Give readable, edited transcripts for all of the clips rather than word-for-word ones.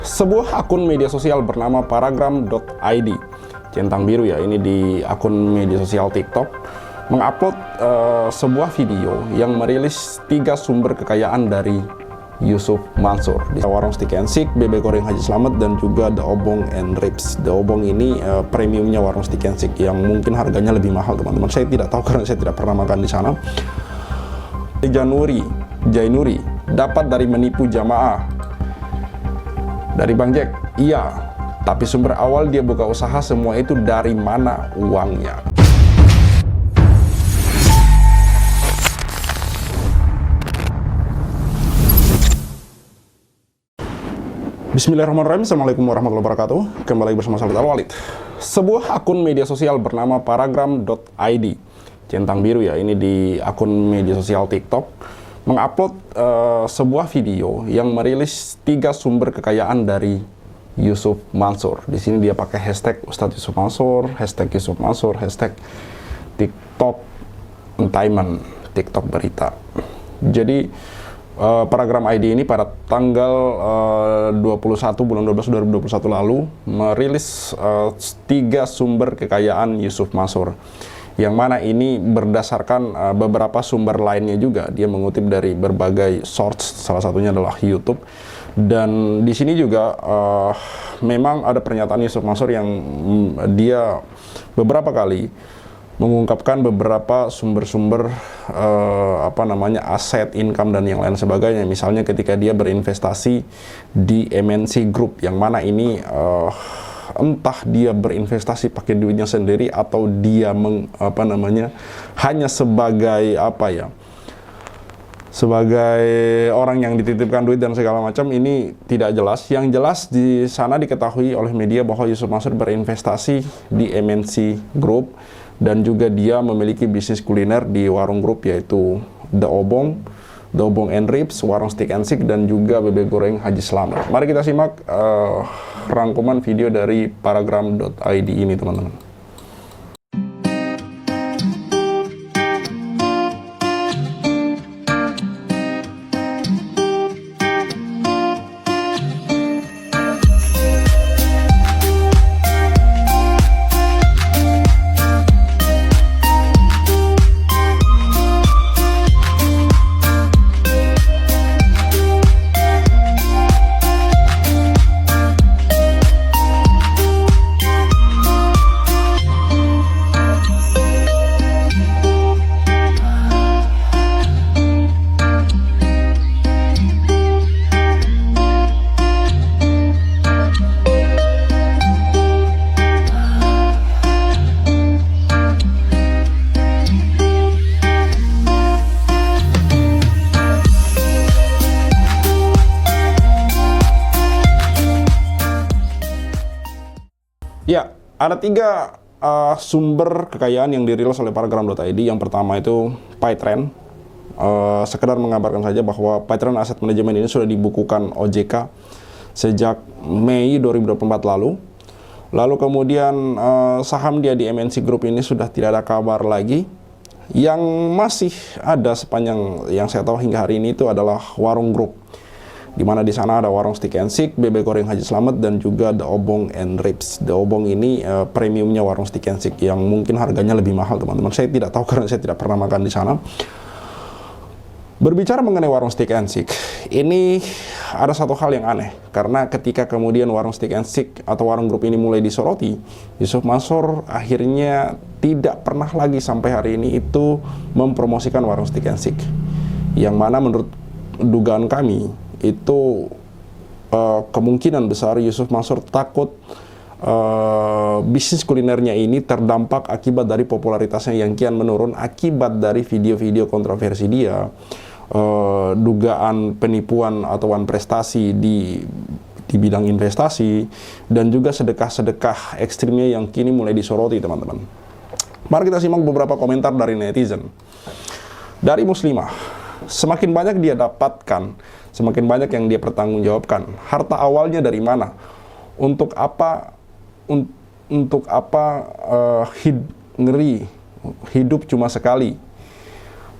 Sebuah akun media sosial bernama paragram.id, centang biru ya, ini di akun media sosial TikTok, mengupload sebuah video yang merilis 3 sumber kekayaan dari Yusuf Mansur. Di warung Steak and Shake, bebek goreng Haji Slamet, dan juga The Obong and Ribs. The Obong ini premiumnya warung Steak and Shake yang mungkin harganya lebih mahal, teman-teman. Saya tidak tahu karena saya tidak pernah makan di sana. Jainuri dapat dari menipu jamaah. Dari Bang Jack, iya. Tapi sumber awal dia buka usaha, semua itu dari mana uangnya? Bismillahirrahmanirrahim. Assalamualaikum warahmatullahi wabarakatuh. Kembali bersama saya Al-Walid. Sebuah akun media sosial bernama paragram.id, centang biru ya, ini di akun media sosial TikTok, mengupload sebuah video yang merilis 3 sumber kekayaan dari Yusuf Mansur. Di sini dia pakai hashtag Ustadz Yusuf Mansur, hashtag Yusuf Mansur, hashtag TikTok Entertainment, TikTok berita. Jadi Paragram ID ini pada tanggal 21 bulan 12 2021 lalu merilis 3 sumber kekayaan Yusuf Mansur, yang mana ini berdasarkan beberapa sumber lainnya juga. Dia mengutip dari berbagai source, salah satunya adalah YouTube. Dan di sini juga memang ada pernyataan Yusuf Mansur yang dia beberapa kali mengungkapkan beberapa sumber-sumber aset, income, dan yang lain sebagainya. Misalnya ketika dia berinvestasi di MNC Group, yang mana ini entah dia berinvestasi pakai duitnya sendiri atau dia hanya sebagai sebagai orang yang dititipkan duit dan segala macam, ini tidak jelas. Yang jelas di sana diketahui oleh media bahwa Yusuf Mansur berinvestasi di MNC Group, dan juga dia memiliki bisnis kuliner di warung grup, yaitu The Obong and Ribs, warung Steak and Shake, dan juga bebek goreng Haji Slamet. Mari kita simak rangkuman video dari paragram.id ini, teman-teman. Ya, ada 3 sumber kekayaan yang dirilis oleh paragram.id. Yang pertama itu PayTrend. Sekedar mengabarkan saja bahwa PayTrend Asset Management ini sudah dibukukan OJK sejak Mei 2024 lalu. Lalu kemudian saham dia di MNC Group ini sudah tidak ada kabar lagi. Yang masih ada sepanjang yang saya tahu hingga hari ini itu adalah Warung Group, di mana di sana ada warung Steak and Shake, bebek goreng Haji Slamet, dan juga The Obong and Ribs. The Obong ini premiumnya warung Steak and Shake yang mungkin harganya lebih mahal, teman-teman. Saya tidak tahu karena saya tidak pernah makan di sana. Berbicara mengenai warung Steak and Shake, ini ada satu hal yang aneh, karena ketika kemudian warung Steak and Shake atau warung grup ini mulai disoroti, Yusuf Mansur akhirnya tidak pernah lagi sampai hari ini itu mempromosikan warung Steak and Shake, yang mana menurut dugaan kami itu kemungkinan besar Yusuf Mansur takut bisnis kulinernya ini terdampak akibat dari popularitasnya yang kian menurun akibat dari video-video kontroversi dia, dugaan penipuan atau prestasi di bidang investasi, dan juga sedekah-sedekah ekstrimnya yang kini mulai disoroti, teman-teman. Mari kita simak beberapa komentar dari netizen. Dari Muslimah, semakin banyak dia dapatkan, semakin banyak yang dia pertanggungjawabkan. Harta awalnya dari mana? Untuk apa? Ngeri, hidup cuma sekali.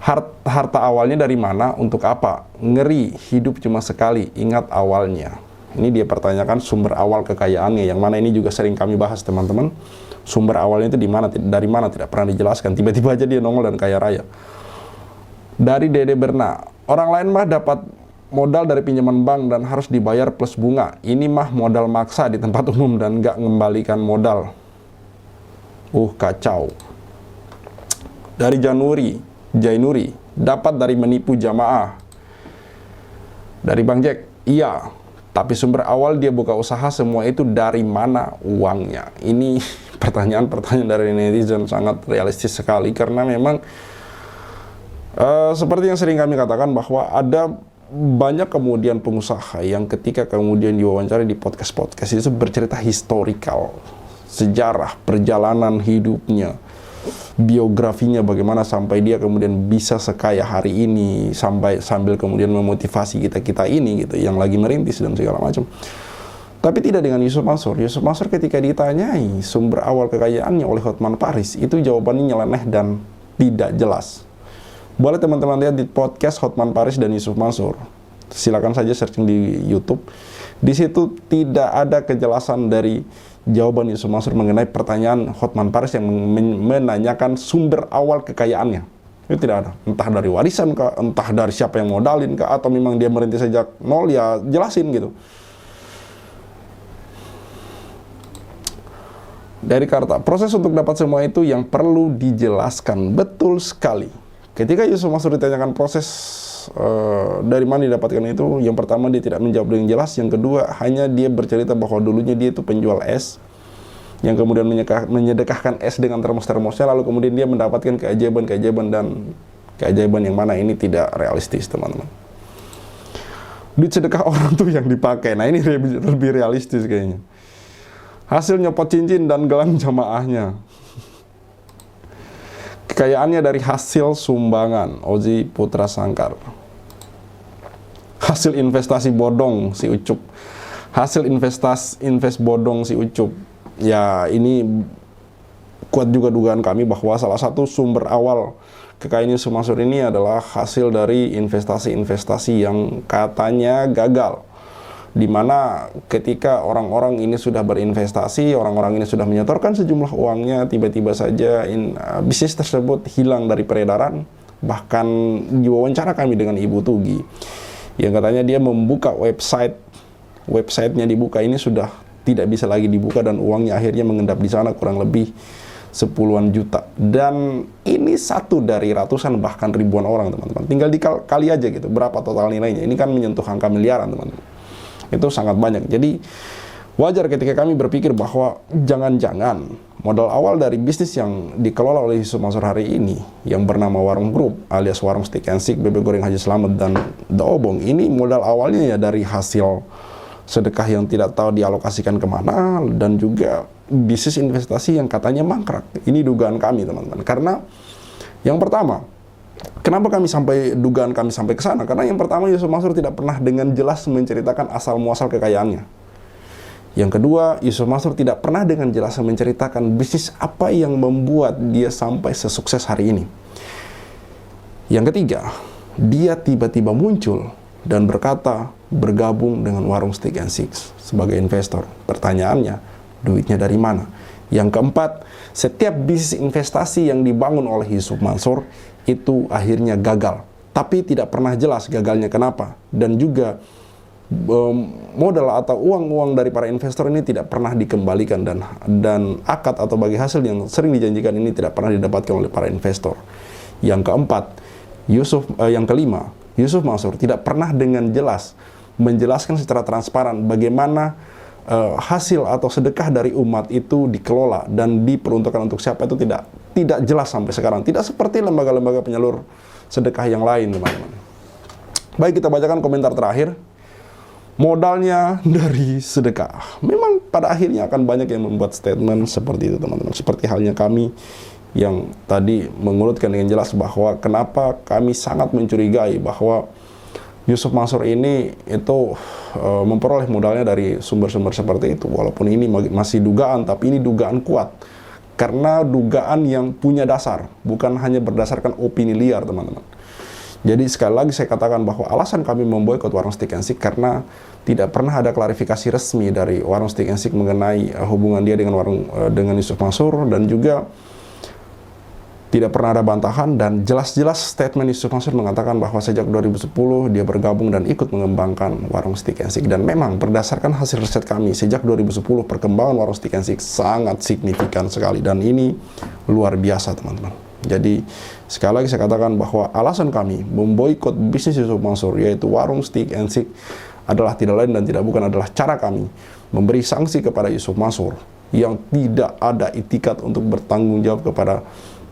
Harta awalnya dari mana? Untuk apa? Ngeri, hidup cuma sekali. Ingat awalnya. Ini dia pertanyakan sumber awal kekayaannya, yang mana ini juga sering kami bahas teman-teman. Sumber awalnya itu dari mana tidak pernah dijelaskan. Tiba-tiba aja dia nongol dan kaya raya. Dari Dede Berna, orang lain mah dapat modal dari pinjaman bank dan harus dibayar plus bunga. Ini mah modal maksa di tempat umum dan nggak ngembalikan modal. Kacau. Dari Jainuri, dapat dari menipu jamaah. Dari Bang Jack, iya, tapi sumber awal dia buka usaha semua itu dari mana uangnya? Ini pertanyaan-pertanyaan dari netizen sangat realistis sekali, karena memang seperti yang sering kami katakan bahwa ada banyak kemudian pengusaha yang ketika kemudian diwawancara di podcast-podcast itu bercerita historical, sejarah, perjalanan hidupnya, biografinya bagaimana sampai dia kemudian bisa sekaya hari ini, sambil kemudian memotivasi kita ini gitu yang lagi merintis dan segala macam. Tapi tidak dengan Yusuf Mansur. Yusuf Mansur ketika ditanyai sumber awal kekayaannya oleh Hotman Paris, itu jawabannya nyeleneh dan tidak jelas. Boleh teman-teman lihat di podcast Hotman Paris dan Yusuf Mansur. Silakan saja searching di YouTube. Di situ tidak ada kejelasan dari jawaban Yusuf Mansur mengenai pertanyaan Hotman Paris yang menanyakan sumber awal kekayaannya. Itu tidak ada. Entah dari warisan kah, entah dari siapa yang modalin kah, atau memang dia merintis sejak nol, ya jelasin gitu. Dari Karta, proses untuk dapat semua itu yang perlu dijelaskan. Betul sekali. Ketika Yusuf Mansur ditanyakan proses dari mana didapatkan itu, yang pertama dia tidak menjawab dengan jelas, yang kedua hanya dia bercerita bahwa dulunya dia itu penjual es, yang kemudian menyedekahkan es dengan termos-termosnya, lalu kemudian dia mendapatkan keajaiban-keajaiban, dan keajaiban yang mana ini tidak realistis teman-teman. Duit sedekah orang tuh yang dipakai, nah ini lebih realistis kayaknya. Hasil nyopot cincin dan gelang jamaahnya. Kekayaannya dari hasil sumbangan, Ozi Putra Sangkar. Hasil investasi bodong si Ucup. Hasil invest bodong si Ucup. Ya, ini kuat juga dugaan kami bahwa salah satu sumber awal kekayaan Yusuf Mansur ini adalah hasil dari investasi-investasi yang katanya gagal. Di mana ketika orang-orang ini sudah berinvestasi, orang-orang ini sudah menyetorkan sejumlah uangnya, tiba-tiba saja bisnis tersebut hilang dari peredaran. Bahkan diwawancara kami dengan Ibu Tugi, yang katanya dia membuka websitenya dibuka, ini sudah tidak bisa lagi dibuka dan uangnya akhirnya mengendap di sana kurang lebih 10-an juta. Dan ini satu dari ratusan bahkan ribuan orang teman-teman. Tinggal dikali aja gitu berapa total nilainya. Ini kan menyentuh angka miliaran teman-teman. Itu sangat banyak. Jadi wajar ketika kami berpikir bahwa jangan-jangan modal awal dari bisnis yang dikelola oleh Yusuf Mansur hari ini, yang bernama Warung Group alias Warung Steak and Shake, Bebek Goreng Haji Slamet, dan The Obong, ini modal awalnya ya dari hasil sedekah yang tidak tahu dialokasikan kemana, dan juga bisnis investasi yang katanya mangkrak. Ini dugaan kami teman-teman. Karena yang pertama, kenapa dugaan kami sampai ke sana? Karena yang pertama, Yusuf Mansur tidak pernah dengan jelas menceritakan asal muasal kekayaannya. Yang kedua, Yusuf Mansur tidak pernah dengan jelas menceritakan bisnis apa yang membuat dia sampai sesukses hari ini. Yang ketiga, dia tiba-tiba muncul dan berkata bergabung dengan Warung Steak and Shake sebagai investor. Pertanyaannya, duitnya dari mana? Yang keempat, setiap bisnis investasi yang dibangun oleh Yusuf Mansur itu akhirnya gagal, tapi tidak pernah jelas gagalnya kenapa. Dan juga modal atau uang-uang dari para investor ini tidak pernah dikembalikan, dan akad atau bagi hasil yang sering dijanjikan ini tidak pernah didapatkan oleh para investor. Yang keempat, yang kelima, Yusuf Mansur tidak pernah dengan jelas menjelaskan secara transparan bagaimana hasil atau sedekah dari umat itu dikelola dan diperuntukkan untuk siapa, itu tidak jelas sampai sekarang. Tidak seperti lembaga-lembaga penyalur sedekah yang lain, teman-teman. Baik, kita bacakan komentar terakhir. Modalnya dari sedekah. Memang pada akhirnya akan banyak yang membuat statement seperti itu, teman-teman. Seperti halnya kami yang tadi mengurutkan dengan jelas bahwa kenapa kami sangat mencurigai bahwa Yusuf Mansur ini itu memperoleh modalnya dari sumber-sumber seperti itu. Walaupun ini masih dugaan, tapi ini dugaan kuat. Karena dugaan yang punya dasar, bukan hanya berdasarkan opini liar, teman-teman. Jadi sekali lagi saya katakan bahwa alasan kami memboikot warung Steak and Shake karena tidak pernah ada klarifikasi resmi dari warung Steak and Shake mengenai hubungan dia dengan dengan Yusuf Mansur, dan juga tidak pernah ada bantahan, dan jelas-jelas statement Yusuf Mansur mengatakan bahwa sejak 2010 dia bergabung dan ikut mengembangkan warung Steak and Shake. Dan memang berdasarkan hasil riset kami sejak 2010 perkembangan warung Steak and Shake sangat signifikan sekali, dan ini luar biasa teman-teman. Jadi sekali lagi saya katakan bahwa alasan kami memboikot bisnis Yusuf Mansur yaitu warung Steak and Shake adalah tidak lain dan tidak bukan adalah cara kami memberi sanksi kepada Yusuf Mansur yang tidak ada itikat untuk bertanggung jawab kepada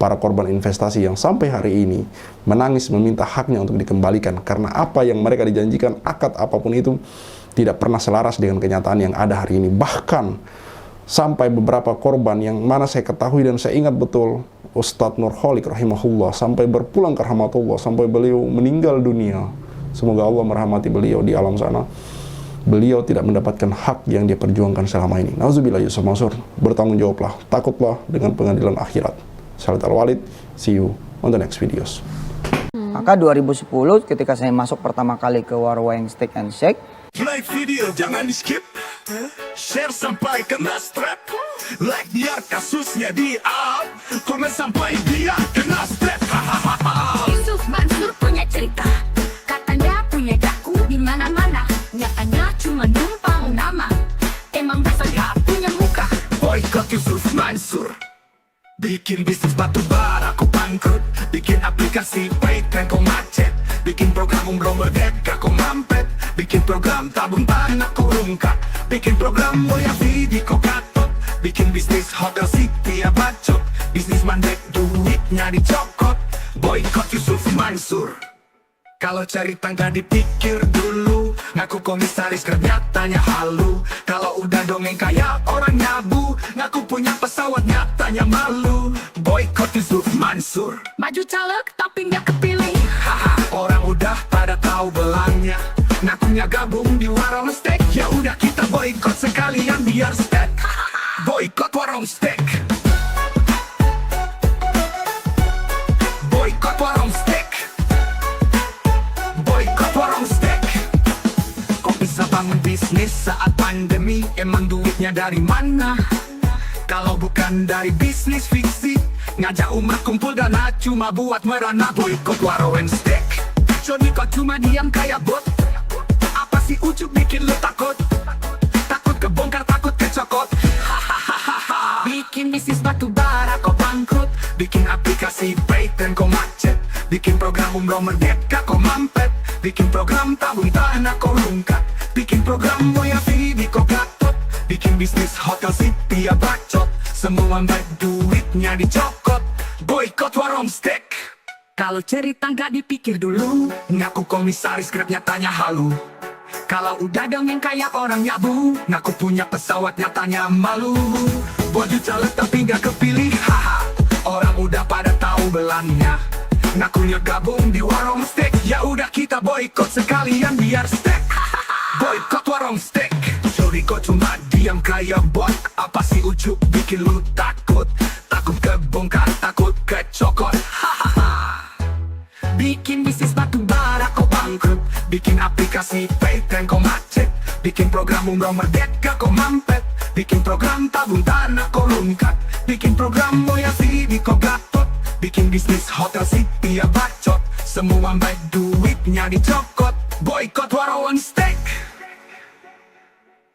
para korban investasi yang sampai hari ini menangis meminta haknya untuk dikembalikan, karena apa yang mereka dijanjikan, akad apapun itu tidak pernah selaras dengan kenyataan yang ada hari ini. Bahkan sampai beberapa korban yang mana saya ketahui dan saya ingat betul, Ustadz Nurholik rahimahullah sampai berpulang ke rahmatullah, sampai beliau meninggal dunia, semoga Allah merahmati beliau di alam sana, beliau tidak mendapatkan hak yang dia perjuangkan selama ini. Nauzubillah Yusuf Mansur, bertanggung jawablah, takutlah dengan pengadilan akhirat. Khalid Al-Walid, see you on the next videos. Maka 2010 ketika saya masuk pertama kali ke warung Steak and Shake, like video jangan di skip, share sampai kena strap, like biar kasusnya di up, komen sampai dia kena strap. Yusuf Mansur punya cerita, katanya punya daku di mana-mana, nyatanya cuma numpang nama, emang bisa gak punya muka. Boykot Yusuf Mansur, bikin bisnis batu bara kau bangkrut, bikin aplikasi Paytm kau macet, bikin program umroh merdeka kau mampet, bikin program tabung tanah kau rungkat, bikin program mulia video kau katot, bikin bisnis hotel city ya bacot, bisnis mandek duitnya dicokot. Boykot Yusuf Mansur. Kalau cari tangga dipikir dulu, ngaku komisaris nyatanya halu. Kalau udah dongeng kayak orang nyabu, ngaku punya pesawat nyatanya malu. Boykot Yusuf Mansur. Maju caleg tapi nggak kepilih. Haha, orang udah pada tahu belangnya, ngakunya gabung di warung steak. Ya udah kita boykot sekalian biar steak. Boykot warung steak. Boykot warung steak. Boykot warung steak. Kok bisa bangun bisnis saat pandemi? Emang duitnya dari mana? Kalau bukan dari bisnis fiksi, ngajak umat kumpul dana cuma buat merana. Boykot warung steak. Joni kok cuma diam kayak bot? Apa sih ujuk bikin lu takut? Takut kebongkar, takut kecokot. Bikin bisnis batu bara kok bangkrut, Bikin aplikasi Paytm kau macet, bikin program umroh merdeka kau mampet, bikin program tabung tanah kau rungkat, bikin program moya video kau gatot, bikin bisnis hotel city ya bacot, semua baik duitnya dicokot. Boykot warung steak. kalau cerita nggak dipikir dulu. Ngaku komisaris grab nyatanya halu. Kalau udah dongeng kayak orang nyabu, ngaku punya pesawat nyatanya malu. Baju caleg tapi nggak kepilih, haha. Orang udah pada tahu belangnya, ngakunya gabung di warung steak. Ya udah kita boykot sekalian biar steak. Boykot warung steak. Sorry kok cuma diam kayak bot. Apa sih ujuk bikin lu takut? Takut kebongkar, takut kecokot. Bikin bisnis batu bara kau bangkrut, bikin aplikasi Paytm kau macet, bikin program umroh merdeka kau mampet, bikin program tabung tanah kau rungkat, bikin program moya video kau gatot, bikin bisnis hotel city ya bacot, semua baik duitnya dicokot. Boykot warung steak.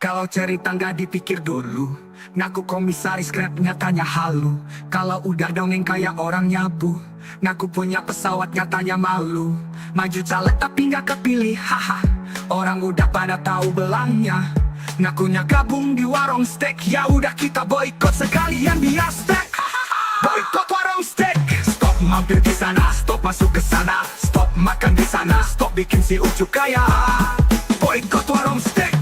Kalau cerita nggak dipikir dulu, ngaku komisaris grab nyatanya halu. Kalau udah dongeng kayak orang nyabu, ngaku punya pesawat nyatanya malu. Maju caleg tapi nggak kepilih, haha. Orang udah pada tahu belangnya, ngakunya gabung di warung steak. Ya udah kita boykot sekalian biar steak. Boykot warung steak. Stop mampir di sana, stop masuk ke sana, stop makan di sana, stop bikin si ujuk kaya. Boykot warung steak.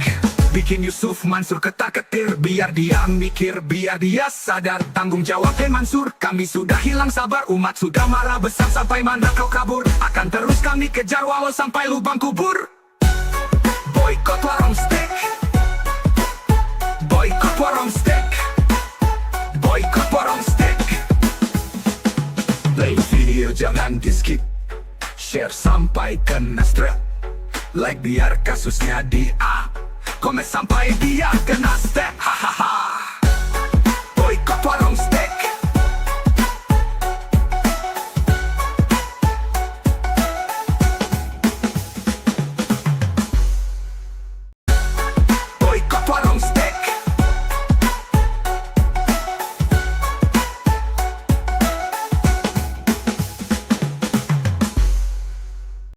Bikin Yusuf Mansur ketar-ketir, biar dia mikir, biar dia sadar tanggung jawab. Mansur, kami sudah hilang sabar, umat sudah marah besar. Sampai mana kau kabur, akan terus kami kejar walau sampai lubang kubur. Boykot warung steak. Boykot warung steak. Boykot warung steak. Play video jangan di skip, share sampai kena strap. Like biar kasusnya di A, komen sampai dia kena